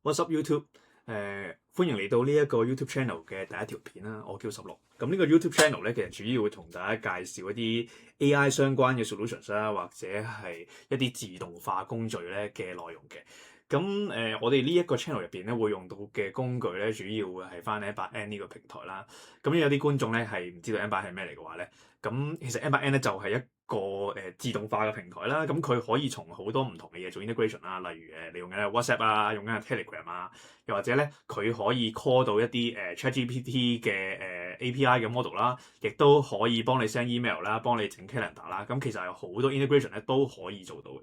What's up YouTube？歡迎嚟到呢一個 YouTube channel 嘅第一條片啦，我叫16。咁呢個 YouTube channel 咧，其實主要會同大家介紹一啲 AI 相關嘅 solutions 啦，或者係一啲自動化工序咧嘅內容嘅。咁我哋呢一個 channel 入邊咧會用到嘅工具咧，主要會係翻 N8N 呢個平台啦。咁有啲觀眾咧係唔知道 N8N 係咩嚟嘅話咧，咁其實 N8N 咧就係一個自動化嘅平台啦。咁佢可以從好多唔同嘅嘢做 integration 啦，例如你用緊 WhatsApp 啊，用緊 Telegram 啊，又或者咧佢可以 call 到一啲ChatGPT 嘅API 嘅 model 啦，亦都可以幫你 send email 啦，幫你整 calendar 啦。咁其實有好多 integration 咧都可以做到嘅。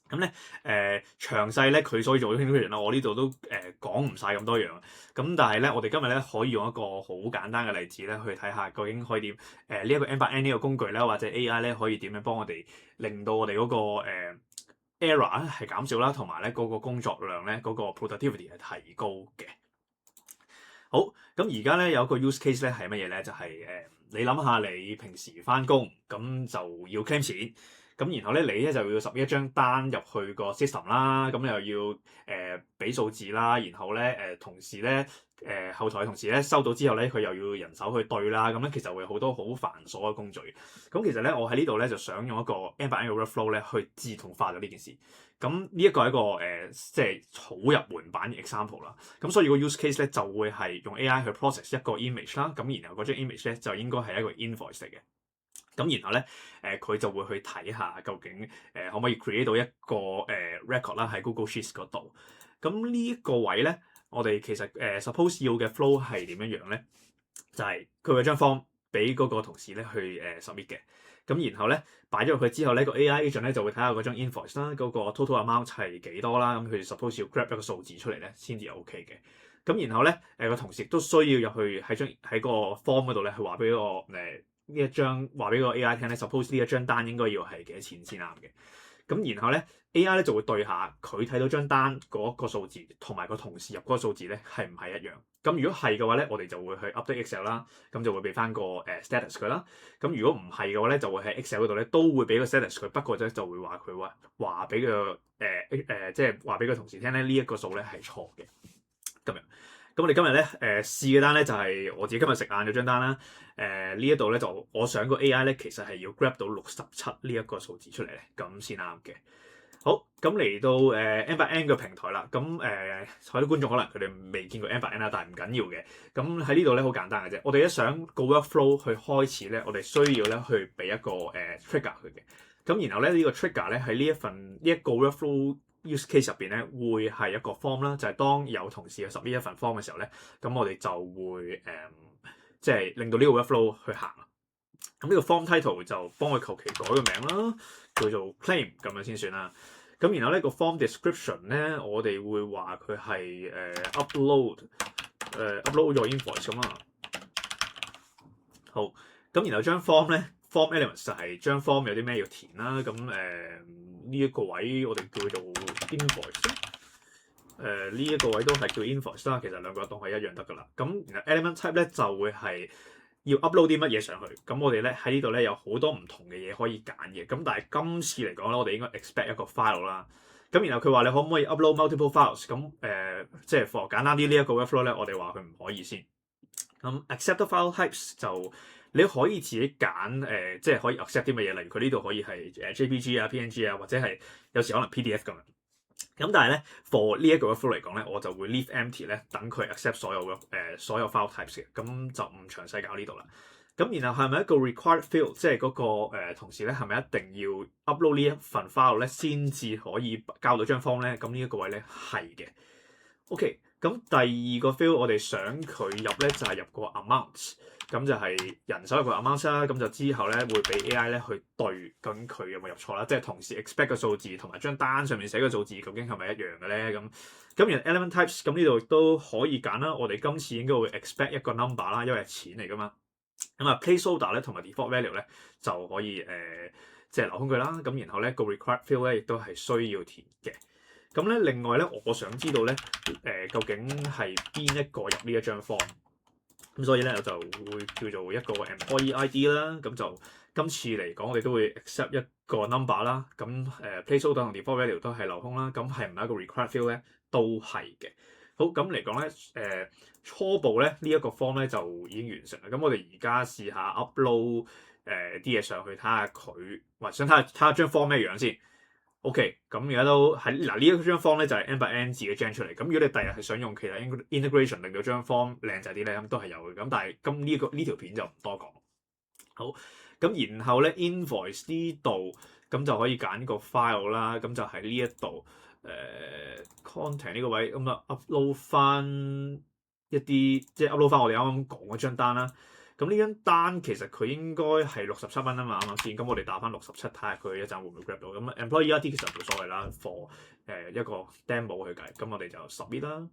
咁咧詳細咧佢所以做嘅 integration 啦，我呢度都講唔晒咁多樣。咁但係咧，我哋今日咧可以用一個好簡單嘅例子咧去睇下究竟可以點呢一個 N8N 呢個工具咧，或者 AI 咧可以點樣幫我哋令到我哋嗰個error 咧係減少啦，同埋咧嗰個工作量咧嗰個 productivity 係提高嘅。好，咁而家咧有一個 use case 咧係乜嘢咧？就係你諗下你平時返工咁就要 claim 錢。咁然後咧，你咧就要submit一張單入去個 system 啦，咁又要俾數字啦，然後咧同事咧後台嘅同事咧收到之後咧，佢又要人手去對啦，咁咧其實會有好多好繁瑣嘅工序。咁其實咧，我喺呢度咧就想用一個 N8N 嘅 workflow 咧去自動化咗呢件事。咁呢一個係一個即係好入門版嘅 example 啦。咁所以個 use case 咧就會係用 AI 去 process 一個 image 啦，咁然後嗰張 image 咧就應該係一個 invoice 嚟嘅。咁然後咧，佢就會去睇下究竟可唔可以 create 到一個record 啦喺 Google Sheets 嗰度。咁呢一個位咧，我哋其實suppose 要嘅 flow 係點樣樣咧？就係佢有張 form 俾嗰個同事咧去submit 嘅。咁然後咧擺咗入去之後咧，個 AI agent 咧就會睇下嗰張 invoice 啦，嗰個 total amount 係幾多啦。咁佢 suppose 要 grab 一個數字出嚟咧先至 OK 嘅。咁然後咧個同事亦都需要入去喺個 form 嗰度咧去話俾個呢一張話俾個 AI 聽咧 ，suppose 呢一張單應該要係幾多錢先啱嘅。咁然後咧 AI 咧就會對下佢睇到張單嗰個數字同埋個同事入嗰個數字咧係唔係一樣。咁如果係嘅話咧，我哋就會去 update Excel 啦，咁就會俾翻個status 佢啦。咁如果唔係嘅話咧，就會喺 Excel 嗰度咧都會俾個 status 佢，不過咧就會話佢話俾個即係話俾個同事聽咧呢一個數咧係錯嘅咁樣。咁我哋今日咧試嘅單咧就係我自己今日食晏嗰張單啦。呢一度咧就我想個 AI 咧其實係要 grab 到67呢一個數字出嚟咧，咁先啱嘅。好，咁嚟到N8N 嘅平台啦。咁好多觀眾可能佢哋未見過 N8N 啦，但係唔緊要嘅。咁喺呢度咧好簡單嘅啫。我哋一想個 workflow 去開始咧，我哋需要咧去俾一個trigger 佢嘅。咁然後咧呢個 trigger 咧喺呢一個 workflow use case 入邊咧，會係一個 form 啦，就係當有同事去submit一份 form 嘅時候咧，咁我哋就會即係令到呢個 workflow 去行。咁呢個 form title 就幫佢求其改個名啦，叫做 claim 咁樣先算啦。咁然後呢個 form description 咧，我哋會話佢係upload your invoice 咁啊。好，咁然後張 form 咧 form elements 就係張 form 有啲咩要填啦。咁呢一個位我哋叫做 invoice。呢一個位都係叫 invoice 啦。其實兩個都係一樣得噶啦。咁然後 element type 咧就會係要 upload 啲乜嘢上去。咁我哋咧喺呢度咧有好多唔同嘅嘢可以揀嘅。咁但係今次嚟講咧，我哋應該 expect 一個 file 啦。咁然後佢話你可唔可以 upload multiple files？咁即係 for 簡單啲呢一個 workflow 咧，我哋話佢唔可以先。咁 accept file types 就你可以自己揀即係可以 accept 啲乜嘢，例如佢呢度可以係JPG 啊、PNG 啊，或者係有時可能 PDF 咁樣。咁但係咧 for 呢一個 workflow 嚟講咧，我就會 leave empty 咧，等佢 accept 所有所有 file types 嘅。咁就唔詳細搞呢度啦。咁然後係咪一個 required field，即係嗰個同事咧係咪一定要 upload 呢一份 file 咧先至可以交到張 form 咧？咁呢一個位咧係嘅。OK。咁第二個 field 我哋想佢入咧就係入個 amount， 咁就係人手入個 amount 啦。咁就之後咧會俾 AI 咧去對究竟佢有冇入錯啦，即係同時 expect 個數字同埋張單上面寫個數字究竟係咪一樣嘅咧？咁然後 element types 咁呢度都可以揀啦。我哋今次應該會 expect 一個 number 啦，因為係錢嚟噶嘛。咁啊 placeholder 咧同埋 default value 咧就可以即係留空佢啦。咁然後咧個 required field 咧亦都係需要填嘅。咁咧，另外咧，我想知道咧，究竟係邊一個入呢一張 form？咁所以咧，我就會叫做一個 employee ID 啦。咁就今次嚟講，我哋都會 accept 一個 number 啦。咁placeholder 同 default value 都係留空啦。咁係唔係一個 required field 咧？都係嘅。好，咁嚟講咧，初步咧呢一個 form 咧就已經完成啦。咁我哋而家試下 upload 啲嘢上去，睇下佢，或者想睇下張 form 咩樣先。OK，咁而家都喺嗱呢一張 form 咧就係 N by N 字嘅 gen 出嚟。咁如果你第日係想用其他 integration 令到張 form 靚仔啲咧，咁都係有嘅。咁但係呢條片就唔多講。好，咁然後咧 invoice 呢度咁就可以揀個 file 啦。咁就喺呢一度content 呢個位咁啊 upload 翻一啲即係 upload 翻我哋啱啱講嗰張單啦。咁呢張單其實佢應該係67蚊啊嘛，啱啱先？咁我哋打翻67，睇下佢一陣會唔會 grab 到。咁 employee ID 其實冇所謂啦，for 一個 demo 去計。咁我哋就 submit 啦。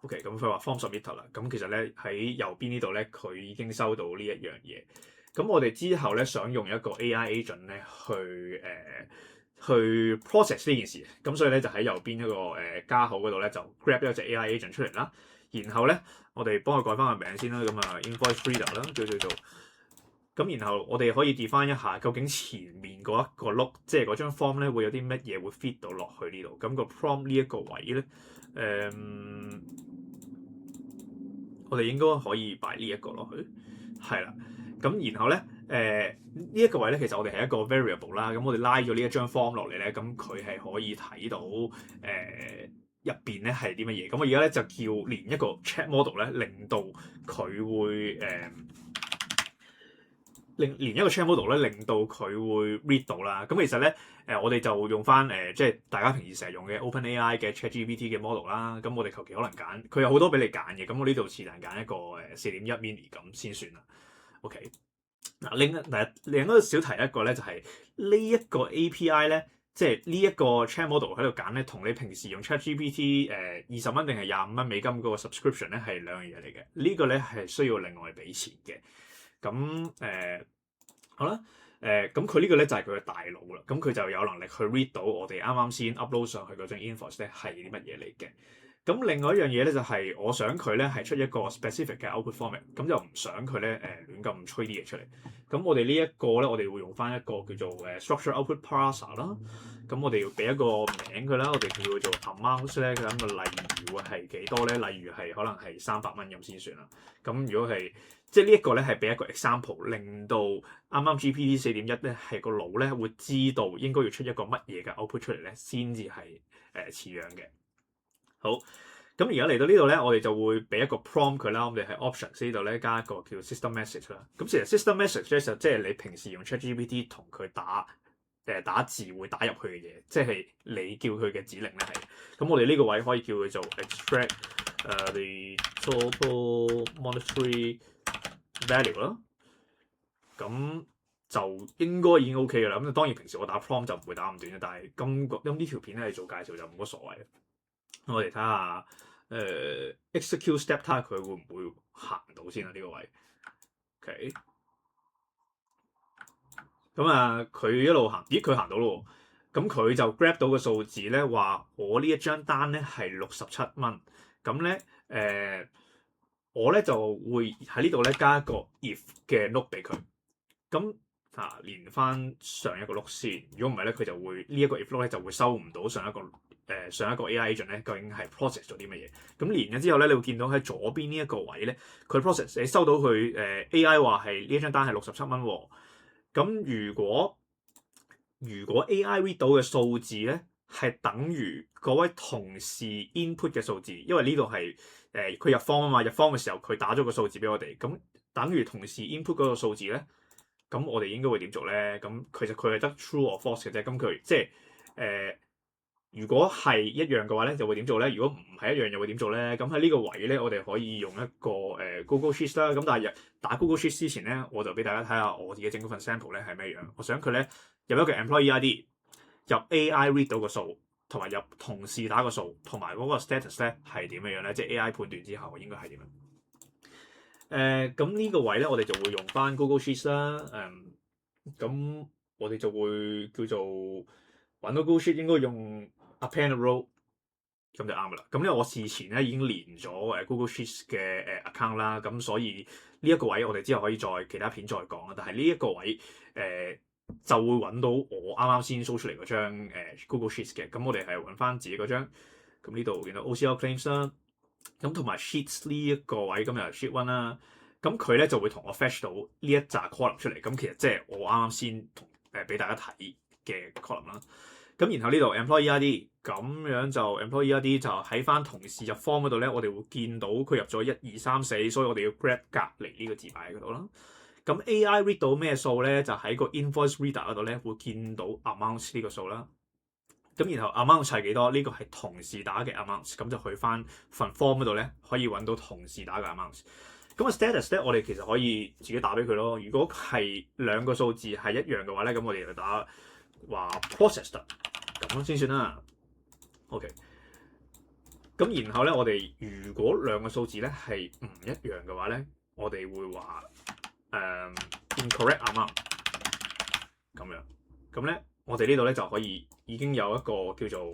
OK，咁佢話 form submit 啦。咁其實咧喺右邊呢度咧，佢已經收到呢一樣嘢。咁我哋之後咧想用一個 AI agent 咧去 process 呢件事。咁所以咧就喺右邊一個加號嗰度咧就 grab 一隻 AI agent 出嚟啦。然後咧，我哋幫佢改翻個名先啦。咁啊，invoice reader 啦，叫做。咁然後我哋可以 define 一下，究竟前面嗰一個碌，即係嗰張 form 咧，會有啲乜嘢會 fit 到落去呢度。咁個 prompt 呢一個位咧，我哋應該可以擺呢一個落去，係啦。咁然後咧，呢一個位咧，其實我哋係一個 variable 啦。咁我哋拉咗呢一張 form 落嚟咧，咁佢係可以睇到入邊咧係啲乜嘢。咁我而家咧就叫連一個 chat model 咧，令到佢會連一個 chat model 咧，令到佢會 read 到啦。咁其實咧，我哋就用翻即係大家平時成日用嘅 OpenAI 嘅 ChatGPT 嘅 model 啦。咁我哋求其可能揀，佢有好多俾你揀嘅。咁我呢度是但揀一個4.1 mini 咁先算啦。OK，嗱另一個小提一個咧，就係呢一個 API 咧，即係呢一個 chat model 喺度揀咧，同你平時用 ChatGPT 20蚊定係25蚊美金嗰個 subscription 咧係兩樣嘢嚟嘅。呢個咧係需要另外俾錢嘅。咁好啦，咁佢呢個咧就係佢嘅大腦啦。咁佢就有能力去 read 到我哋啱啱先 upload 上去嗰張 invoice 咧係啲乜嘢嚟嘅。咁另外一樣嘢咧就係我想佢咧係出一個 specific 嘅 output format，咁就唔想佢咧亂咁吹啲嘢出嚟。咁我哋呢一個咧，我哋會用翻一個叫做structure output parser 啦。咁我哋要俾一個名佢啦，我哋叫佢做 amount 咧。咁個例如會係幾多咧？例如係可能係300蚊咁先算啦。咁如果係即係呢一個咧係俾一個 example，令到啱啱 GPT 4.1咧係個腦咧會知道應該要出一個乜嘢嘅 output 出嚟咧，先至係似樣嘅。好，咁而家嚟到呢度咧，我哋就會俾一個 prompt 佢啦。我哋喺 options 呢度咧加一個叫 system message 啦。咁其實 system message 咧就即係你平時用 ChatGPT 同佢打字會打入去嘅嘢，即係你叫佢嘅指令咧係。咁我哋呢個位可以叫佢做 extract the total monetary value 啦。咁就應該已經 OK 嘅啦。咁當然平時我打 prompt 就唔會打咁短嘅，但係咁呢條片咧做介紹就冇乜所謂。我哋睇下execute step，睇下佢會唔會行到先啊？呢個位 OK。咁啊，佢一路行，咦佢行到咯。咁佢就 grab 到個數字咧，話我呢一張單咧係67蚊。咁咧我咧就會喺呢度咧加一個 if 嘅 note 俾佢。咁連翻上一個 note 先。如果唔係咧，佢就會呢一個 if note 咧就會收唔到上一個 AI agent 咧究竟係 process 咗啲乜嘢。咁連咗之後咧，你會見到喺左邊呢一個位咧，佢 process 你收到佢AI 話係呢一張單係67蚊喎。咁如果 AI read 到嘅數字咧係等於嗰位同事 input 嘅數字，因為呢度係佢入方啊嘛，入方嘅時候佢打咗個數字俾我哋，咁等於同事 input 嗰個數字咧，咁我哋應該會點做咧？咁其實佢係得 true or false 嘅啫。咁佢即係如果係一樣嘅話咧，就會點做咧？如果唔係一樣，又會點做咧？咁喺呢個位咧，我哋可以用一個Google Sheets 啦。咁但係打 Google Sheets 之前咧，我就俾大家睇下我自己整嗰份 sample 咧係咩樣。我想佢咧入一個 employee ID，入 AI read 到個數，同埋入同事打個數，同埋嗰個 status 咧係點樣咧？即係 AI 判斷之後應該係點樣？咁呢個位咧，我哋就會用翻 Google Sheets 啦。咁我哋就會叫做揾到 Google Sheet 應該用 append row， 咁就啱噶啦。咁因為我事前咧已經連咗Google Sheets 嘅account 啦，咁所以呢一個位我哋之後可以再其他片再講啦。但係呢一個位就會揾到我啱啱先 show 出嚟嗰張Google Sheets 嘅。咁我哋係揾翻自己嗰張，咁呢度見到 OCR claims 啦，咁同埋 sheets 呢一個位咁又係 sheet one 啦。咁佢咧就會同我 fetch 到呢一紮 column 出嚟。咁其實即係我啱啱先俾大家睇嘅 column 啦。咁然後呢度 employee ID 咁樣就 employee ID 就喺翻同事入 form 嗰度咧，我哋會見到佢入咗1、2、3、4，所以我哋要 grab 隔離呢個字擺喺嗰度啦。咁 AI read 到咩數咧？就喺個 invoice reader 嗰度咧會見到 amount 呢個數啦。咁然後 amount 係幾多？呢個係同事打嘅 amount，咁就去翻份 form 嗰度咧可以揾到同事打嘅 amount。咁個 status 咧，我哋其實可以自己打俾佢咯。如果係兩個數字係一樣嘅話咧，咁我哋就打話 processed 咁先算啦。OK。咁然後咧，我哋如果兩個數字咧係唔一樣嘅話咧，我哋會話incorrect amount 咁樣。咁咧，我哋呢度咧就可以已經有一個叫做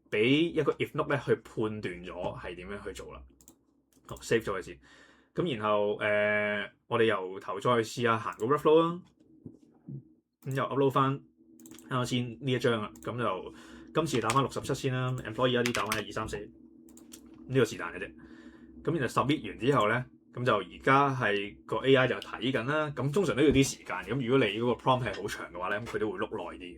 俾一個 if note 咧去判斷咗係點樣去做啦。好 save 咗佢先。咁然後我哋由頭再試下行個 workflow 啦。咁又 upload 翻啱啱先呢一張啦。咁就今次打翻67先啦。employee ID 打翻1、2、3、4呢個是但嘅啫。咁然後 submit 完之後咧，咁就而家係個 AI 就睇緊啦。咁通常都要啲時間。咁如果你嗰個 prompt 係好長嘅話咧，咁佢都會碌耐啲。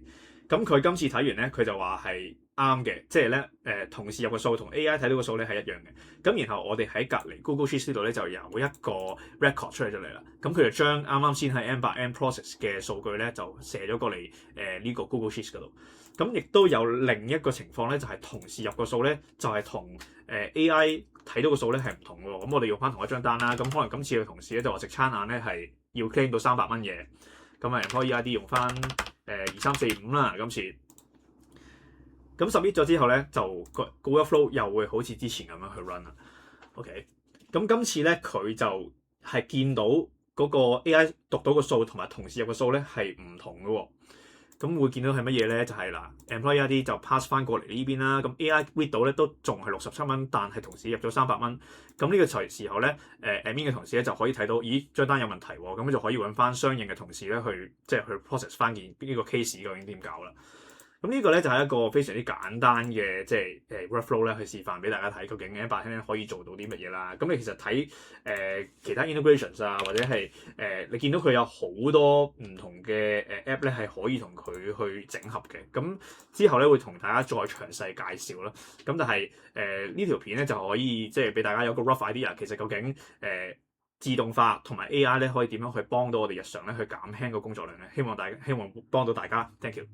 咁佢今次睇完咧，佢就話係啱嘅，即係咧同事入個數同 AI 睇到個數咧係一樣嘅。咁然後我哋喺隔離 Google Sheets 呢度咧就有一個 record 出嚟啦。咁佢就將啱啱先喺 N8N process 嘅數據咧就射咗過嚟呢個 Google Sheets 嗰度。咁亦都有另一個情況咧，就係同事入個數咧就係同AI 睇到個數咧係唔同嘅喎。咁我哋用翻同一張單啦。咁可能今次嘅同事咧就話食餐晏咧係要 claim 到300蚊嘅。咁啊 employee ID 用翻2、3、4、5啦。今次咁 submit 咗之後咧，就個 workflow 又會好似之前咁樣去 run 啦。OK， 咁今次咧佢就係見到嗰個 AI 讀到個數同埋同事入個數咧係唔同嘅喎。咁會見到係乜嘢咧？就係嗱 employee ID 就 pass 翻過嚟呢邊啦。咁 AI read 到咧都仲係67蚊，但係同時入咗300蚊。咁呢個時候咧admin 嘅同事咧就可以睇到，咦張單有問題喎。咁就可以揾翻相應嘅同事咧去即係去 process 翻件呢個 case 究竟點搞啦。咁呢個咧就係一個非常之簡單嘅即係workflow 咧，去示範俾大家睇究竟 N8N 可以做到啲乜嘢啦。咁你其實睇其他 integrations 啊，或者係你見到佢有好多唔同嘅app 咧係可以同佢去整合嘅。咁之後咧會同大家再詳細介紹啦。咁但係呢條片咧就可以即係俾大家有個 rough idea，其實究竟自動化同埋 AI 咧可以點樣去幫到我哋日常咧去減輕個工作量咧？希望幫到大家。Thank you。